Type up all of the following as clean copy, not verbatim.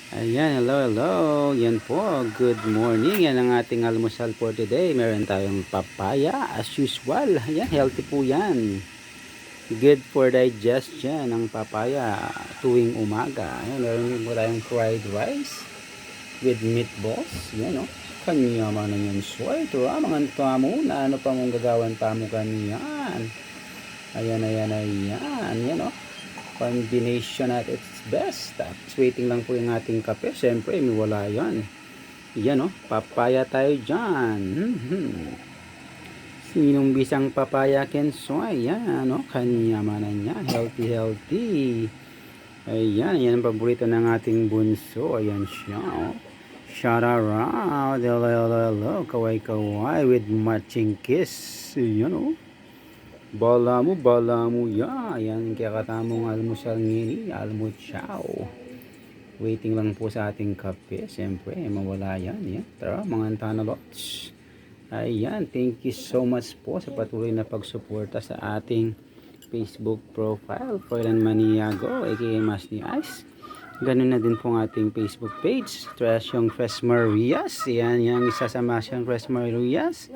Ayan, hello, hello. Yan po, good morning. Yan ang ating almusal for today. Meron tayong papaya as usual. Ayan, healthy po yan. Good for digestion ang papaya tuwing umaga. Ayan, meron po tayong fried rice with meatballs. Yan, no? Kanya man yan. Soy, ito mga muna. Ano pa mong gagawan pa mo kanyan? Ayan, ayan, ayan. Yan, no? Combination at its best. Tapos waiting lang po yung ating kape. Siyempre, may wala yan. Yan, oh. Papaya tayo dyan. Sinong bisang papaya kensoy? Yan, oh. Kanyamanan niya. Healthy, healthy. Ayan, yan ang paborito ng ating bunso. Ayan siya, oh. Shout out. Hello, hello, hello. Kaway, kaway with matching kiss. Yan, oh. Bala mo ya. Ayan, kaya katamong almusal ngini, almuchaw. Waiting lang po sa ating kape. Siyempre, mawala yan. Yan. Tara, mga tanalots. Ayan, thank you so much po sa patuloy na pagsuporta sa ating Facebook profile, Froilan Maniago, aka Mas ni Ice. Ganun na din po ang ating Facebook page, Trasyong Tres Marias. Yan, yung isa sa Masyong Tres Marias.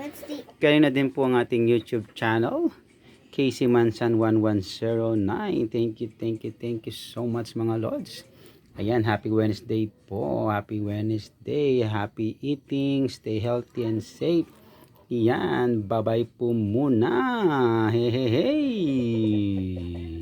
Ganun na din po ang ating YouTube channel, Casey Mansan 1109. Thank you so much mga lords. Ayan, happy Wednesday po. Happy Wednesday. Happy eating. Stay healthy and safe. Yan, bye-bye po muna. Hey, hey, hey.